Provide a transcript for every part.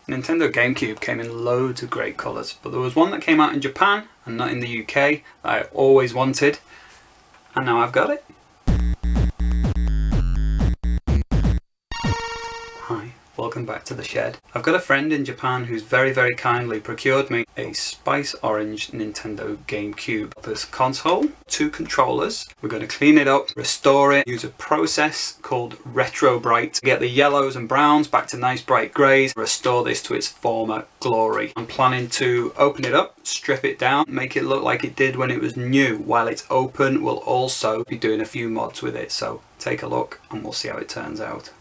Nintendo GameCube came in loads of great colours, but there was one that came out in Japan and not in the UK that I always wanted, and now I've got it. Hi, welcome back to the shed. I've got a friend in Japan who's very kindly procured me a spice orange Nintendo GameCube. This console, 2 controllers. We're going to clean it up, restore it, use a process called Retrobrite to get the yellows and browns back to nice bright greys, restore this to its former glory. I'm planning to open it up, strip it down, make it look like it did when it was new. While it's open, we'll also be doing a few mods with it, so take a look and we'll see how it turns out.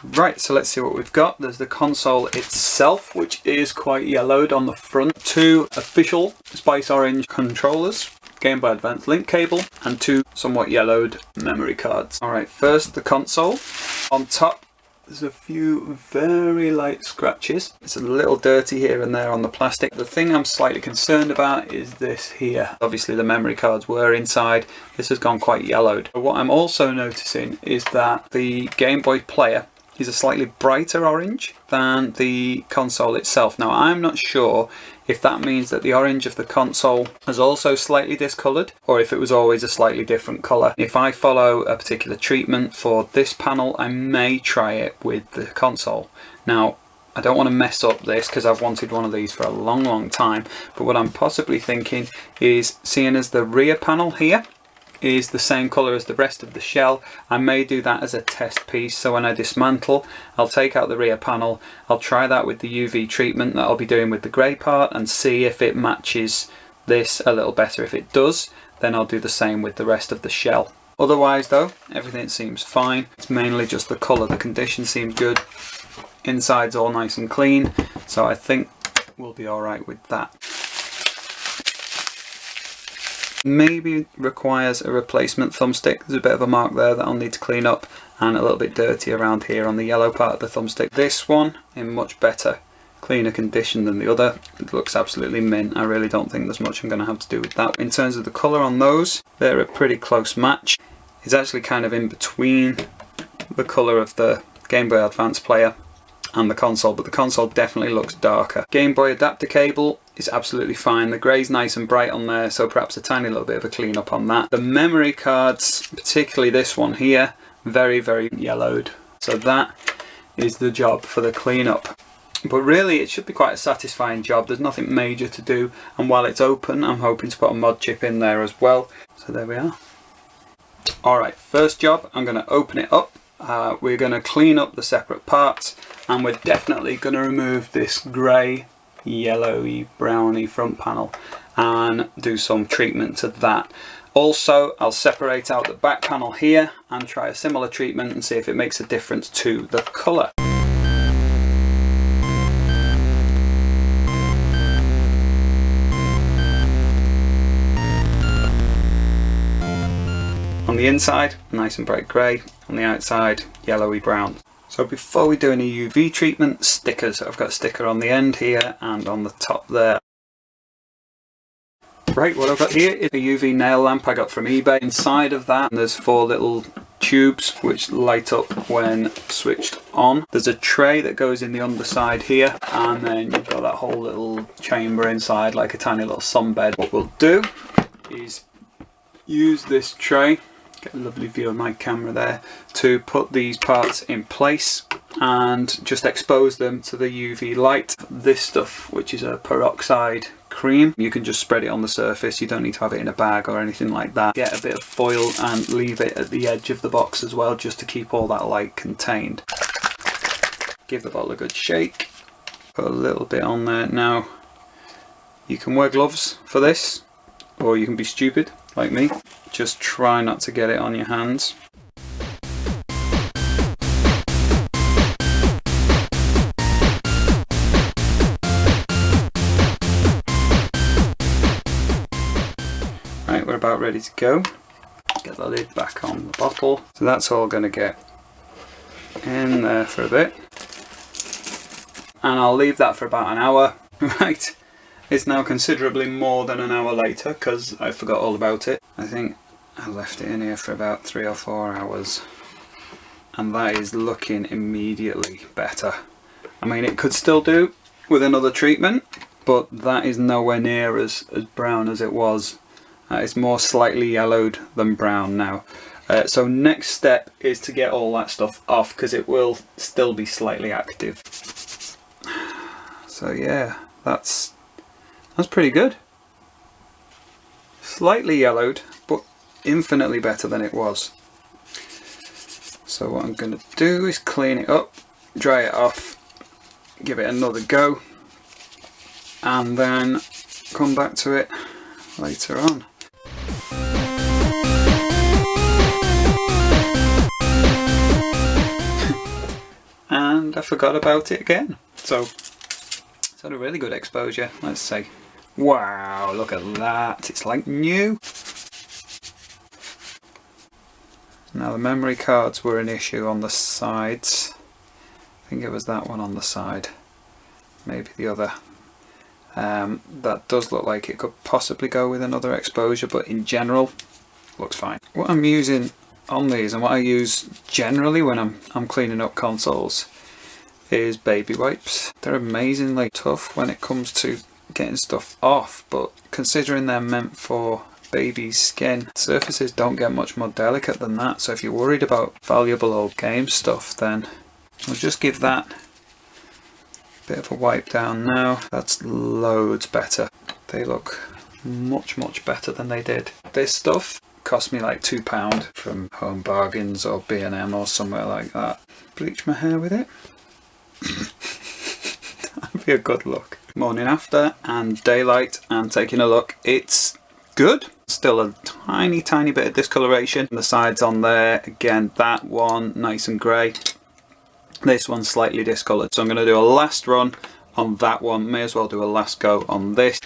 Right, so let's see what we've got. There's the console itself, which is quite yellowed on the front. 2 official Spice Orange controllers, Game Boy Advance link cable, and 2 somewhat yellowed memory cards. Alright, first the console. On top, there's a few very light scratches. It's a little dirty here and there on the plastic. The thing I'm slightly concerned about is this here. Obviously the memory cards were inside. This has gone quite yellowed. But what I'm also noticing is that the Game Boy player is a slightly brighter orange than the console itself. Now I'm not sure if that means that the orange of the console is also slightly discoloured or if it was always a slightly different colour. If I follow a particular treatment for this panel, I may try it with the console. Now I don't want to mess up this because I've wanted one of these for a long time, but what I'm possibly thinking is, seeing as the rear panel here is the same colour as the rest of the shell, I may do that as a test piece. So when I dismantle, I'll take out the rear panel, I'll try that with the UV treatment that I'll be doing with the grey part and see if it matches this a little better. If it does, then I'll do the same with the rest of the shell. Otherwise though, everything seems fine. It's mainly just the colour. The condition seems good. Inside's all nice and clean, so I think we'll be alright with that. Maybe requires a replacement thumbstick. There's a bit of a mark there that I'll need to clean up, and a little bit dirty around here on the yellow part of the thumbstick. This one in much better, cleaner condition than the other. It looks absolutely mint. I really don't think there's much I'm going to have to do with that. In terms of the colour on those, they're a pretty close match. It's actually kind of in between the colour of the Game Boy Advance player and the console, but the console definitely looks darker. Game Boy adapter cable is absolutely fine. The grey's nice and bright on there, so perhaps a tiny little bit of a clean up on that. The memory cards, particularly this one here, very yellowed. So that is the job for the clean up. But really it should be quite a satisfying job. There's nothing major to do, and while it's open I'm hoping to put a mod chip in there as well. So there we are. Alright, first job, I'm going to open it up. We're going to clean up the separate parts, and we're definitely going to remove this grey, yellowy, browny front panel and do some treatment to that. Also, I'll separate out the back panel here and try a similar treatment and see if it makes a difference to the colour. On the inside, nice and bright grey. On the outside, yellowy brown. So before we do any UV treatment, stickers. I've got a sticker on the end here and on the top there. Right, what I've got here is a UV nail lamp I got from eBay. Inside of that there's 4 little tubes which light up when switched on. There's a tray that goes in the underside here, and then you've got that whole little chamber inside like a tiny little sunbed. What we'll do is use this tray, get a lovely view of my camera there, to put these parts in place and just expose them to the UV light. This stuff, which is a peroxide cream, you can just spread it on the surface. You don't need to have it in a bag or anything like that. Get a bit of foil and leave it at the edge of the box as well, just to keep all that light contained. Give the bottle a good shake, put a little bit on there. Now you can wear gloves for this, or you can be stupid like me. Just try not to get it on your hands. Right, we're about ready to go. Get the lid back on the bottle. So that's all going to get in there for a bit. And I'll leave that for about an hour. Right. It's now considerably more than an hour later because I forgot all about it. I think I left it in here for about 3 or 4 hours, and that is looking immediately better. I mean, it could still do with another treatment, but that is nowhere near as brown as it was. It's more slightly yellowed than brown now. So next step is to get all that stuff off, because it will still be slightly active. So yeah, that's pretty good. Slightly yellowed, but infinitely better than it was. So what I'm going to do is clean it up, dry it off, give it another go, and then come back to it later on. And I forgot about it again. So it's had a really good exposure, let's say. Wow, look at that, it's like new. Now the memory cards were an issue on the sides. I think it was that one on the side, maybe the other. That does look like it could possibly go with another exposure, but in general, looks fine. What I'm using on these, and what I use generally when I'm cleaning up consoles, is baby wipes. They're amazingly tough when it comes to getting stuff off, but considering they're meant for baby's skin, surfaces don't get much more delicate than that. So if you're worried about valuable old game stuff, then I'll just give that a bit of a wipe down now. That's loads better. They look much better than they did. This stuff cost me like £2 from Home Bargains or B&M or somewhere like that. Bleach my hair with it. That'd be a good look. Morning after and daylight and taking a look. It's good. Still a tiny bit of discoloration. The sides on there, again, that one nice and grey. This one's slightly discoloured. So I'm going to do a last run on that one. May as well do a last go on this.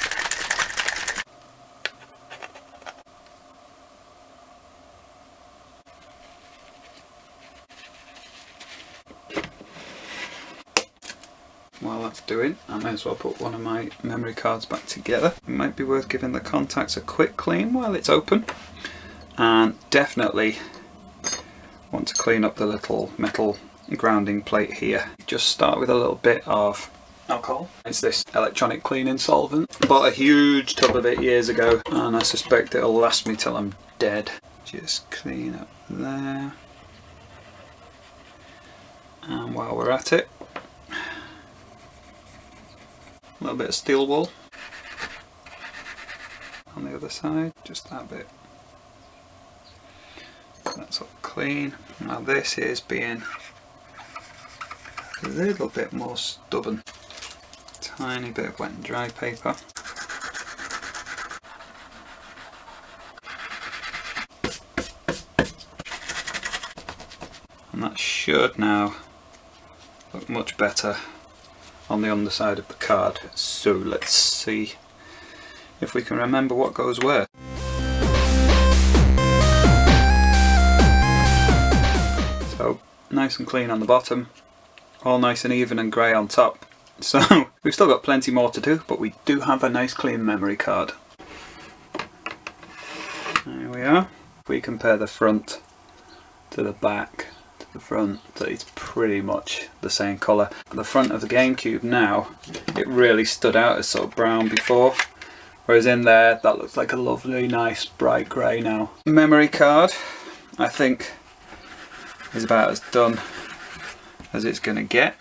While that's doing, I may as well put one of my memory cards back together. It might be worth giving the contacts a quick clean while it's open, and definitely want to clean up the little metal grounding plate here. Just start with a little bit of alcohol. It's this electronic cleaning solvent. Bought a huge tub of it years ago, and I suspect it'll last me till I'm dead. Just clean up there, and while we're at it, a little bit of steel wool on the other side, just that bit. That's all clean. Now this is being a little bit more stubborn. Tiny bit of wet and dry paper. And that should now look much better on the underside of the card. So let's see if we can remember what goes where. So nice and clean on the bottom, all nice and even and grey on top. So we've still got plenty more to do, but we do have a nice clean memory card. There we are. If we compare the front to the back, the front, it's pretty much the same colour. The front of the GameCube now, it really stood out as sort of brown before, whereas in there that looks like a lovely nice bright grey now. Memory card, I think, is about as done as it's going to get.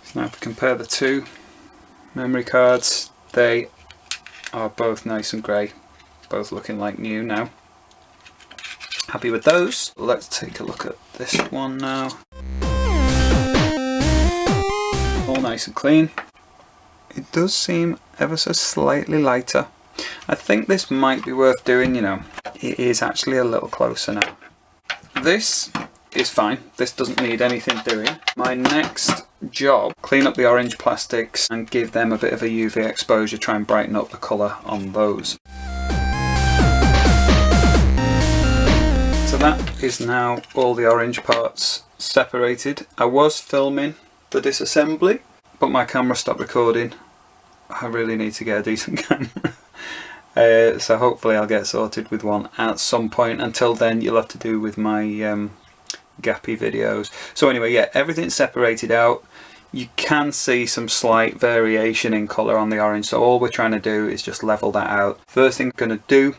So now if we compare the two memory cards, they are both nice and grey, both looking like new now. Happy with those. Let's take a look at this one now. All nice and clean. It does seem ever so slightly lighter. I think this might be worth doing, you know. It is actually a little closer now. This is fine. This doesn't need anything doing. My next job, clean up the orange plastics and give them a bit of a UV exposure, try and brighten up the colour on those. So that is now all the orange parts separated. I was filming the disassembly, but my camera stopped recording. I really need to get a decent camera. So hopefully I'll get sorted with one at some point. Until then, you'll have to do with my gappy videos. So anyway, yeah, everything's separated out. You can see some slight variation in colour on the orange, so all we're trying to do is just level that out. First thing I'm going to do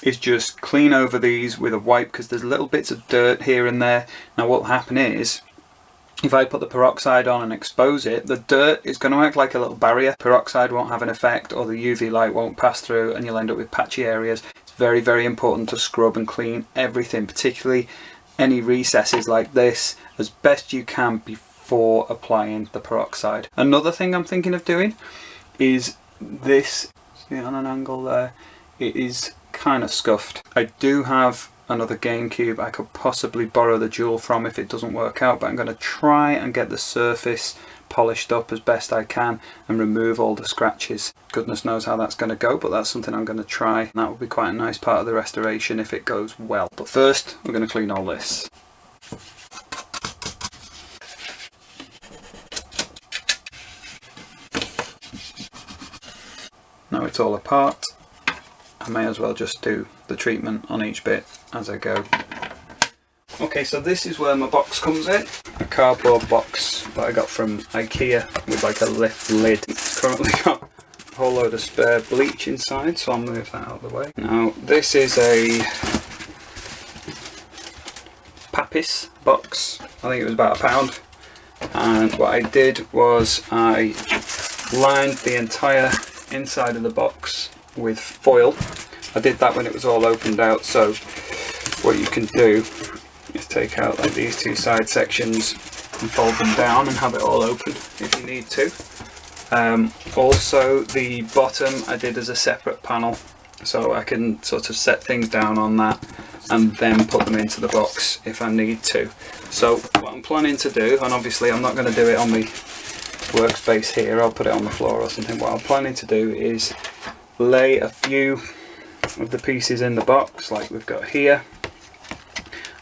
is just clean over these with a wipe, because there's little bits of dirt here and there. Now what will happen is, if I put the peroxide on and expose it, the dirt is going to act like a little barrier. Peroxide won't have an effect, or the UV light won't pass through, and you'll end up with patchy areas. It's very, very important to scrub and clean everything, particularly any recesses like this, as best you can before applying the peroxide. Another thing I'm thinking of doing is this, see it on an angle there, it is kind of scuffed. I do have another GameCube I could possibly borrow the jewel from if it doesn't work out, but I'm going to try and get the surface polished up as best I can and remove all the scratches. Goodness knows how that's going to go, but that's something I'm going to try. And that will be quite a nice part of the restoration if it goes well. But first, we're going to clean all this. Now it's all apart, I may as well just do the treatment on each bit as I go. Okay, so this is where my box comes in. A cardboard box that I got from IKEA with like a lift lid. It's currently got a whole load of spare bleach inside, so I'll move that out of the way. Now this is a Papis box. I think it was about £1. And what I did was I lined the entire inside of the box with foil. I did that when it was all opened out, so what you can do is take out like these two side sections and fold them down and have it all open if you need to. Also the bottom I did as a separate panel, so I can sort of set things down on that and then put them into the box if I need to. So what I'm planning to do, and obviously I'm not going to do it on the workspace here, I'll put it on the floor or something. What I'm planning to do is lay a few of the pieces in the box like we've got here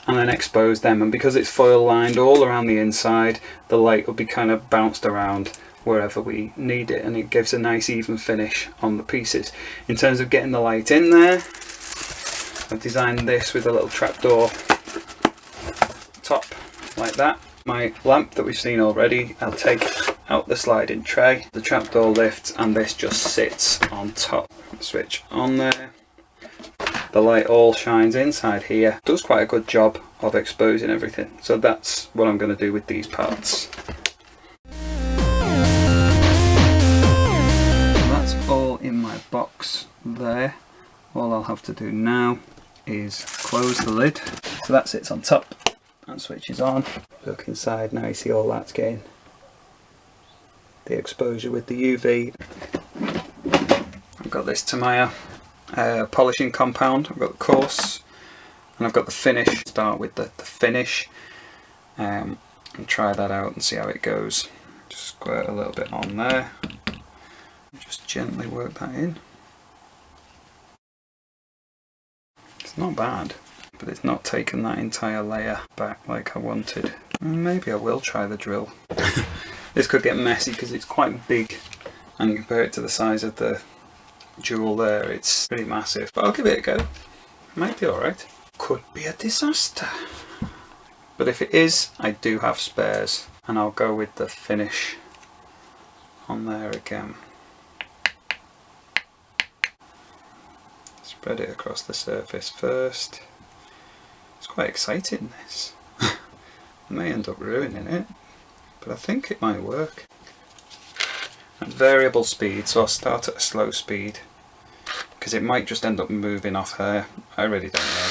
and then expose them, and because it's foil lined all around the inside, the light will be kind of bounced around wherever we need it, and it gives a nice even finish on the pieces. In terms of getting the light in there, I've designed this with a little trapdoor top like that. My lamp that we've seen already, I'll take out the sliding tray, the trapdoor lifts, and this just sits on top. Switch on there. The light all shines inside here. Does quite a good job of exposing everything. So that's what I'm going to do with these parts. That's all in my box there. All I'll have to do now is close the lid. So that sits on top. That switches on. Look inside now, you see all that's getting the exposure with the UV. I've got this Tamiya polishing compound. I've got the coarse and I've got the finish. Start with the finish and try that out and see how it goes. Just squirt a little bit on there. Just gently work that in. It's not bad, but it's not taken that entire layer back like I wanted. Maybe I will try the drill. This could get messy because it's quite big, and you compare it to the size of the jewel there, it's pretty massive, but I'll give it a go. Might be alright. Could be a disaster. But if it is, I do have spares, and I'll go with the finish on there again. Spread it across the surface first. It's quite exciting, this. I may end up ruining it, but I think it might work. At variable speed, so I'll start at a slow speed because it might just end up moving off here. I really don't know.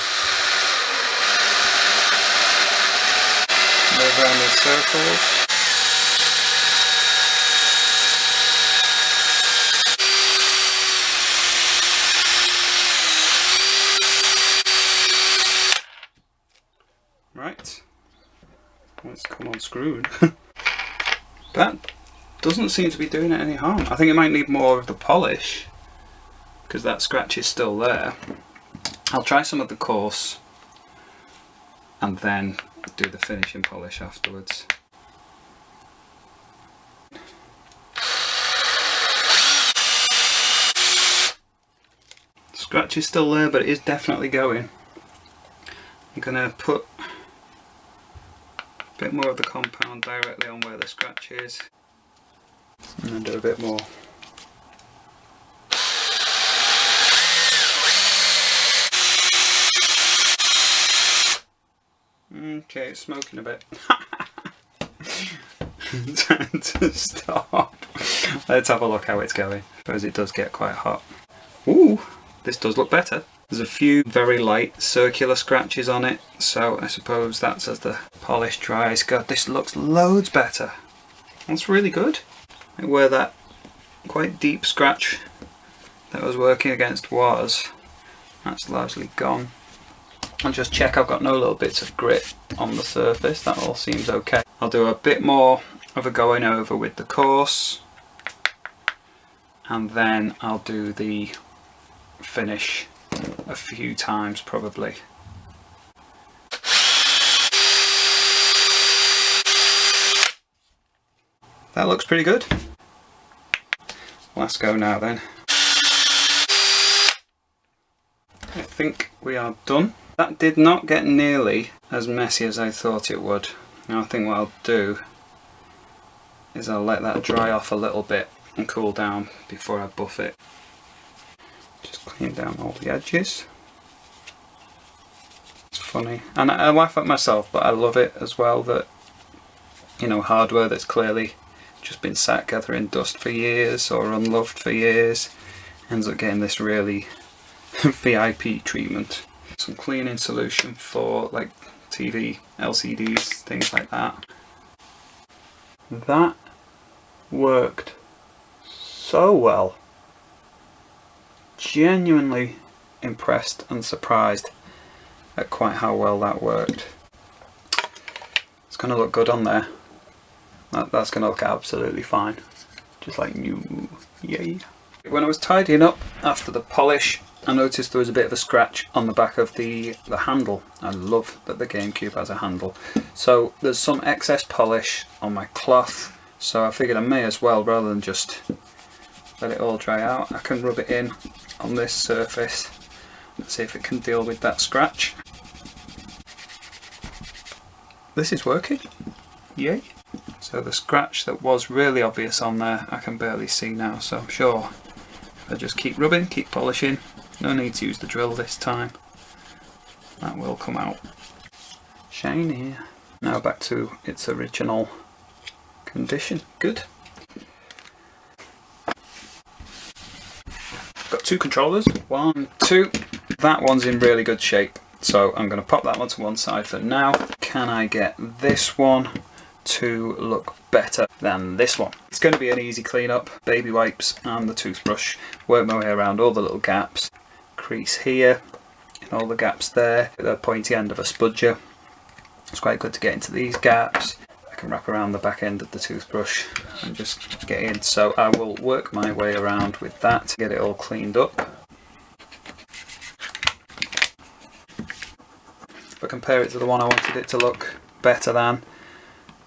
Move around these circles. Right, let's come unscrewed. That doesn't seem to be doing it any harm. I think it might need more of the polish because that scratch is still there. I'll try some of the coarse and then do the finishing polish afterwards. Scratch is still there, but it is definitely going. I'm going to put a bit more of the compound directly on where the scratch is, and then do a bit more. Okay, it's smoking a bit. To stop. Let's have a look how it's going. I suppose it does get quite hot. Ooh, this does look better. There's a few very light circular scratches on it, so I suppose that's as the polish dries. God, this looks loads better. That's really good. Where that quite deep scratch that I was working against was, that's largely gone. I'll just check I've got no little bits of grit on the surface. That all seems okay. I'll do a bit more of a going over with the coarse, and then I'll do the finish a few times probably. That looks pretty good. Last go now then. I think we are done. That did not get nearly as messy as I thought it would. Now I think what I'll do is I'll let that dry off a little bit and cool down before I buff it. Just clean down all the edges. It's funny, and I laugh at myself, but I love it as well that, you know, hardware that's clearly just been sat gathering dust for years or unloved for years ends up getting this really VIP treatment. Some cleaning solution for like TV, LCDs, things like that. That worked so well. Genuinely impressed and surprised at quite how well that worked. It's going to look good on there. That's going to look absolutely fine. Just like new. Yay. When I was tidying up after the polish, I noticed there was a bit of a scratch on the back of the handle. I love that the GameCube has a handle. So there's some excess polish on my cloth, so I figured I may as well, rather than just let it all dry out, I can rub it in on this surface. Let's see if it can deal with that scratch. This is working. Yay. So the scratch that was really obvious on there, I can barely see now, so I'm sure if I just keep rubbing, keep polishing, no need to use the drill this time, that will come out. Shiny. Now back to its original condition. Good. Got two controllers, 1, 2. That one's in really good shape, so I'm going to pop that one to one side for now. Can I get this one to look better than this one? It's going to be an easy cleanup. Baby wipes and the toothbrush. Work my way around all the little gaps. Crease here, and all the gaps there. The pointy end of a spudger. It's quite good to get into these gaps. I can wrap around the back end of the toothbrush and just get in. So I will work my way around with that to get it all cleaned up. If I compare it to the one I wanted it to look better than,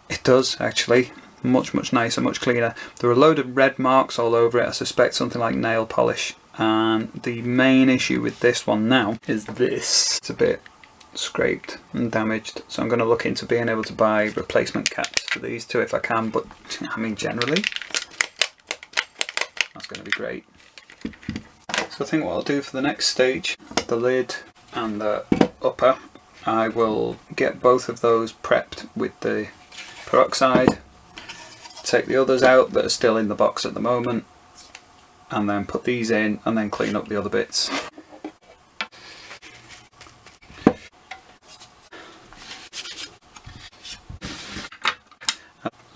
it does actually. Much nicer, much cleaner. There are a load of red marks all over it. I suspect something like nail polish. And the main issue with this one now is this. It's a bit scraped and damaged, so I'm going to look into being able to buy replacement caps for these two if I can, but I mean generally that's going to be great. So I think what I'll do for the next stage, the lid and the upper, I will get both of those prepped with the peroxide, take the others out that are still in the box at the moment, and then put these in and then clean up the other bits.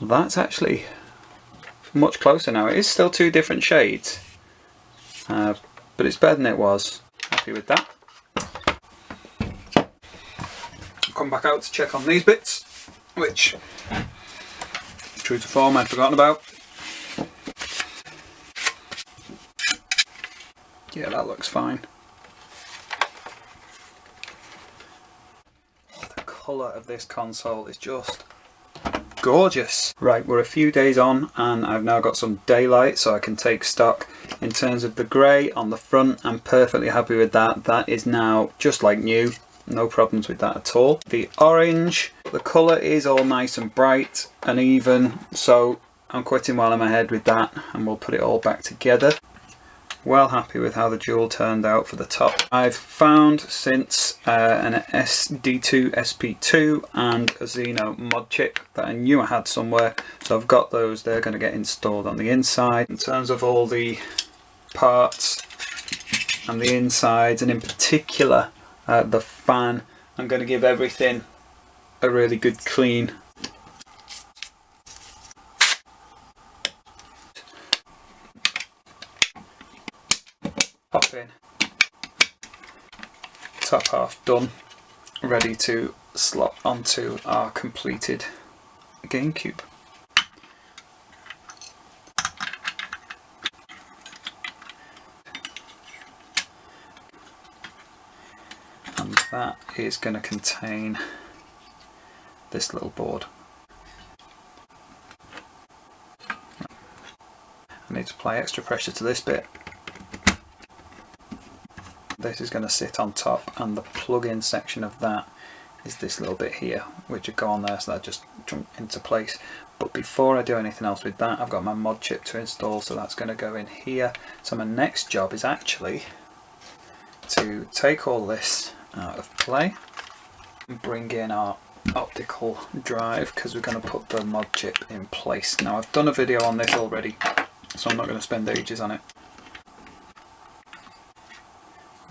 That's actually much closer now. It is still two different shades, but it's better than it was. Happy with that. Come back out to check on these bits, which, true to form, I'd forgotten about. Yeah, that looks fine. The colour of this console is just gorgeous. Right, we're a few days on and I've now got some daylight so I can take stock. In terms of the grey on the front, I'm perfectly happy with that. That is now just like new. No problems with that at all. The orange, the colour is all nice and bright and even, so I'm quitting while I'm ahead with that, and we'll put it all back together. Well happy with how the jewel turned out for the top. I've found since an SD2 SP2 and a Xeno mod chip that I knew I had somewhere, so I've got those. They're going to get installed on the inside. In terms of all the parts and the insides, and in particular the fan, I'm going to give everything a really good clean. Pop in. Top half done, ready to slot onto our completed GameCube. And that is going to contain this little board. I need to apply extra pressure to this bit. This is going to sit on top, and the plug-in section of that is this little bit here, which would go on there, so that just jump into place. But before I do anything else with that, I've got my mod chip to install, so that's going to go in here. So my next job is actually to take all this out of play and bring in our optical drive, because we're going to put the mod chip in place. Now, I've done a video on this already, so I'm not going to spend ages on it.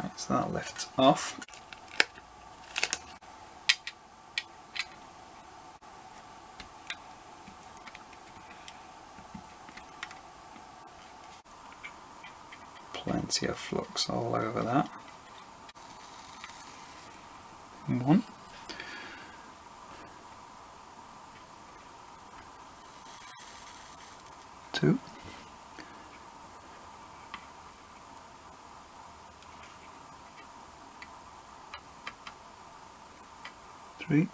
Right, so that lifts off. Plenty of flux all over that. 1. 2. 3.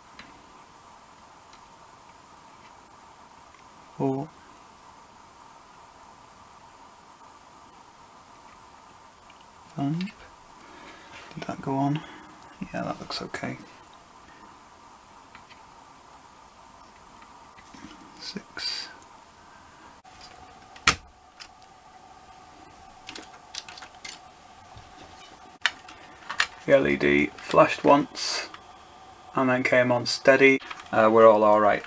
4. 5. Did that go on? Yeah, that looks okay. 6. The LED flashed once and then came on steady. We're all alright.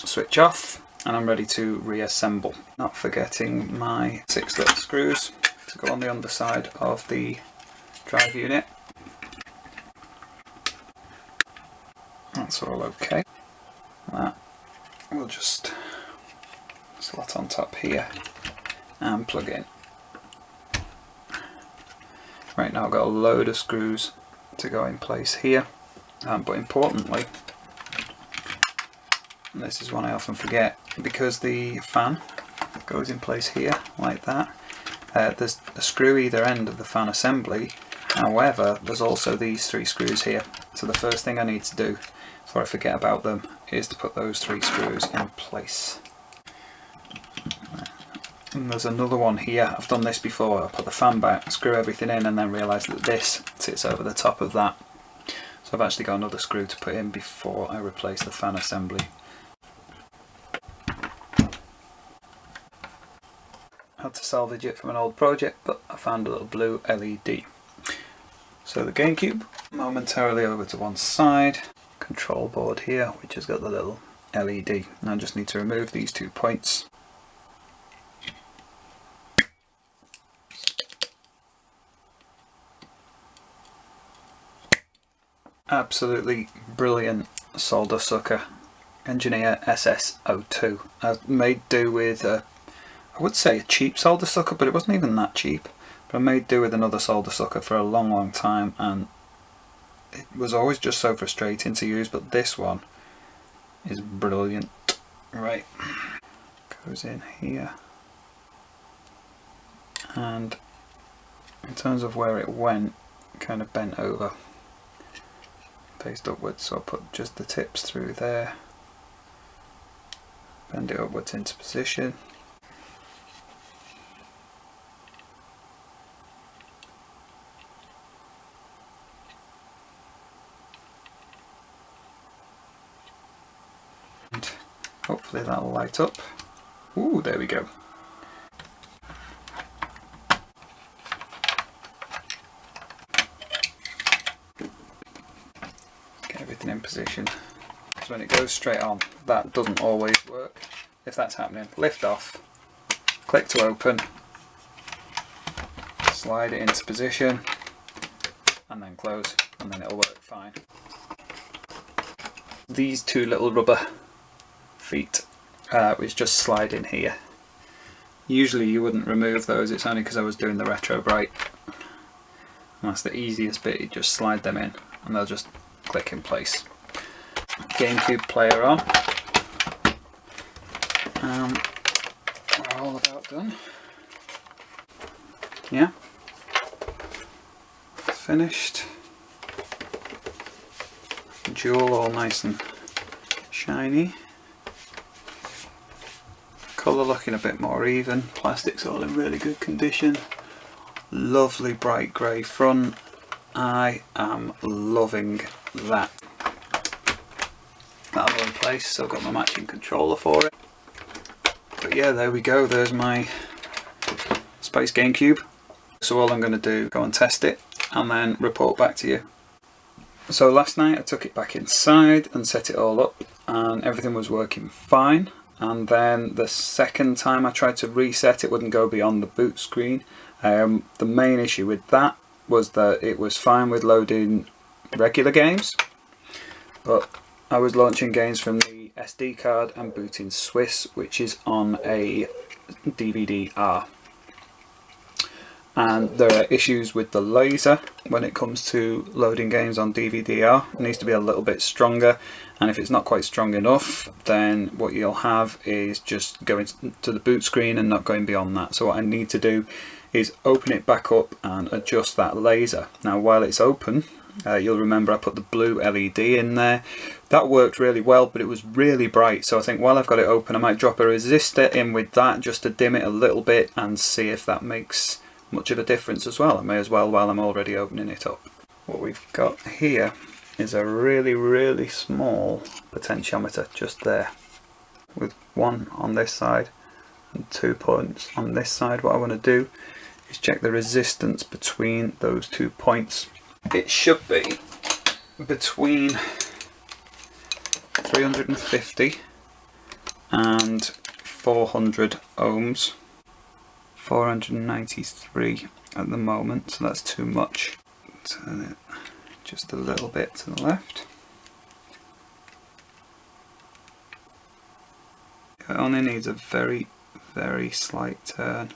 Switch off, and I'm ready to reassemble. Not forgetting my 6 little screws to go on the underside of the drive unit. That's all okay. That we'll just slot on top here and plug in. Right, now I've got a load of screws to go in place here, but importantly, and this is one I often forget, because the fan goes in place here like that, there's a screw either end of the fan assembly. However, there's also these 3 screws here, so the first thing I need to do before I forget about them is to put those 3 screws in place. And there's another one here. I've done this before. I put the fan back, screw everything in, and then realise that this sits over the top of that. So I've actually got another screw to put in before I replace the fan assembly. Had to salvage it from an old project, but I found a little blue LED. So the GameCube momentarily over to one side. Control board here, which has got the little LED. Now I just need to remove these 2 points. Absolutely brilliant solder sucker. Engineer SS02. Made do with I would say a cheap solder sucker, but it wasn't even that cheap. But I made do with another solder sucker for a long time, and it was always just so frustrating to use, but this one is brilliant. Right, goes in here, and in terms of where it went, kind of bent over, faced upwards, so I'll put just the tips through there, bend it upwards into position, Hopefully that'll light up. Ooh, there we go. Get everything in position. So when it goes straight on, that doesn't always work. If that's happening, lift off, click to open, slide it into position, and then close, and then it'll work fine. These two little rubber feet which just slide in here. Usually you wouldn't remove those, it's only because I was doing the Retrobrite. And that's the easiest bit, you just slide them in and they'll just click in place. GameCube player on. We're all about done. Yeah. Finished. Jewel all nice and shiny. Colour looking a bit more even. Plastic's all in really good condition. Lovely bright grey front. I am loving that. That'll go in place. Still got my matching controller for it. But yeah, there we go. There's my Space GameCube. So all I'm going to do, go and test it and then report back to you. So last night I took it back inside and set it all up and everything was working fine. And then the second time I tried to reset, it wouldn't go beyond the boot screen. The main issue with that was that it was fine with loading regular games, but I was launching games from the SD card and booting Swiss, which is on a DVD-R. And there are issues with the laser when it comes to loading games on DVD-R. It needs to be a little bit stronger, and if it's not quite strong enough, then what you'll have is just going to the boot screen and not going beyond that. So what I need to do is open it back up and adjust that laser. Now while it's open, you'll remember I put the blue LED in there. That worked really well, but it was really bright, so I think while I've got it open I might drop a resistor in with that just to dim it a little bit and see if that makes much of a difference as well. I may as well while I'm already opening it up. What we've got here is a really small potentiometer just there, with one on this side and 2 points on this side. What I want to do is check the resistance between those 2 points. It should be between 350 and 400 ohms. 493 at the moment, so that's too much. Turn it just a little bit to the left. It only needs a very slight turn.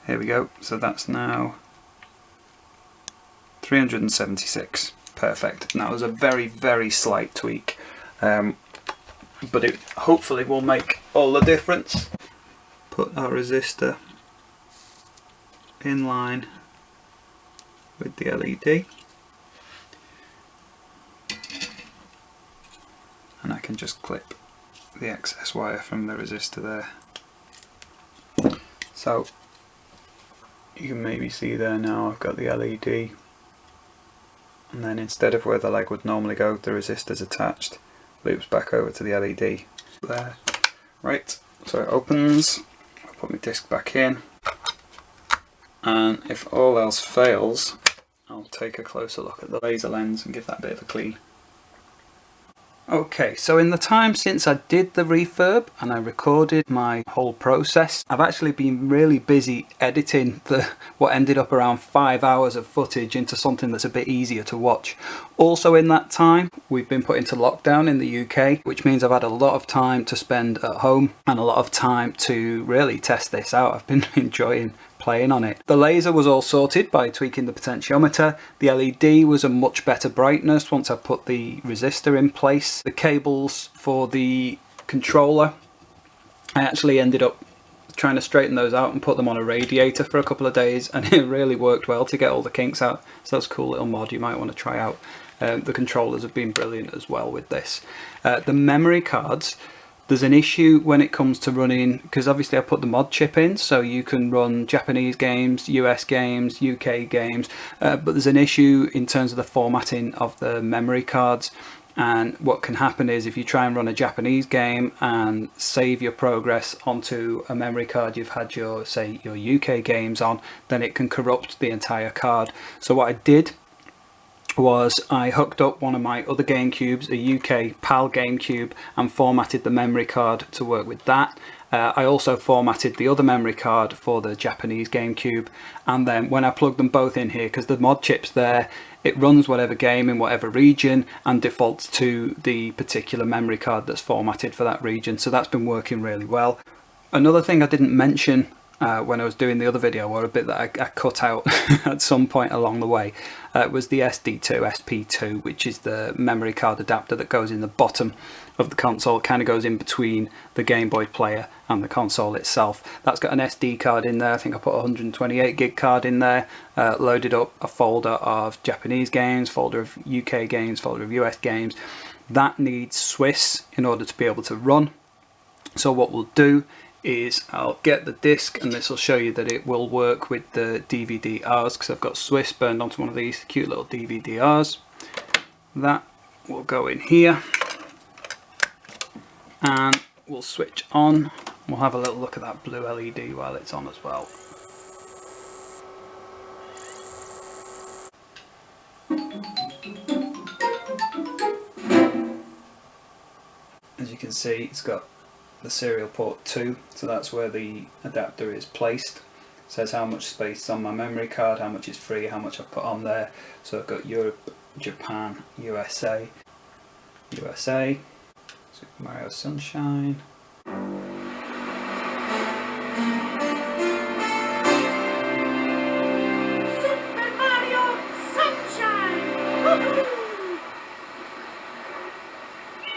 Here we go, so that's now 376. Perfect. And that was a very slight tweak. But it hopefully will make all the difference. Put our resistor in line with the LED, and I can just clip the excess wire from the resistor there. So you can maybe see there now I've got the LED, and then instead of where the leg would normally go, the resistor's attached. Loops back over to the LED there. Right, so it opens. I'll put my disc back in, and if all else fails, I'll take a closer look at the laser lens and give that a bit of a clean. Okay, so in the time since I did the refurb and I recorded my whole process, I've actually been really busy editing what ended up around 5 hours of footage into something that's a bit easier to watch. Also in that time, we've been put into lockdown in the UK, which means I've had a lot of time to spend at home and a lot of time to really test this out. I've been enjoying playing on it. The laser was all sorted by tweaking the potentiometer. The LED was a much better brightness once I put the resistor in place. The cables for the controller, I actually ended up trying to straighten those out and put them on a radiator for a couple of days, and it really worked well to get all the kinks out. So that's a cool little mod you might want to try out. The controllers have been brilliant as well with this. The memory cards, There's an issue when it comes to running, because obviously I put the mod chip in so you can run Japanese games, US games, UK games, but there's an issue in terms of the formatting of the memory cards. And what can happen is if you try and run a Japanese game and save your progress onto a memory card you've had your, say, your UK games on, then it can corrupt the entire card. So what I did was I hooked up one of my other GameCubes, a UK PAL GameCube, and formatted the memory card to work with that. I also formatted the other memory card for the Japanese GameCube, and then when I plug them both in here, because the mod chip's there, it runs whatever game in whatever region and defaults to the particular memory card that's formatted for that region. So that's been working really well. Another thing I didn't mention when I was doing the other video, or a bit that I cut out at some point along the way, was the SD2, which is the memory card adapter that goes in the bottom of the console. It kind of goes in between the Game Boy player and the console itself. That's got an SD card in there. I think I put a 128 gig card in there, loaded up a folder of Japanese games, folder of UK games, folder of US games. That needs Swiss in order to be able to run. So what we'll do is I'll get the disc, and this will show you that it will work with the DVD-Rs, because I've got Swiss burned onto one of these cute little DVD-Rs. That will go in here, and we'll switch on. We'll have a little look at that blue LED while it's on as well. As you can see, it's got the serial port 2, so that's where the adapter is placed. It says how much space is on my memory card, how much is free, how much I've put on there. So I've got Europe, Japan, USA, Super Mario Sunshine. Super Mario Sunshine! Woohoo!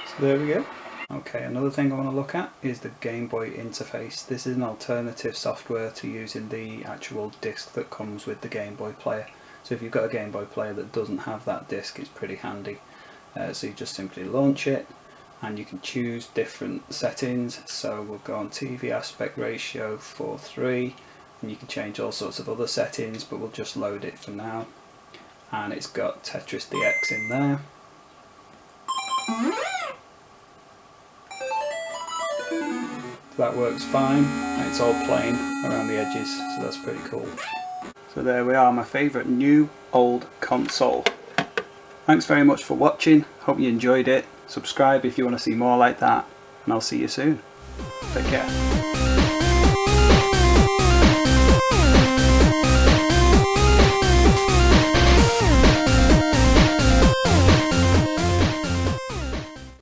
So there we go. Okay, another thing I want to look at is the Game Boy interface. This is an alternative software to using the actual disc that comes with the Game Boy player. So if you've got a Game Boy player that doesn't have that disc, it's pretty handy. So you just simply launch it, and you can choose different settings. So we'll go on TV aspect ratio 4:3, and you can change all sorts of other settings, but we'll just load it for now. And it's got Tetris DX in there. That works fine, and it's all plain around the edges, so that's pretty cool. So there we are, my favourite new old console. Thanks very much for watching, hope you enjoyed it. Subscribe if you want to see more like that, and I'll see you soon. Take care.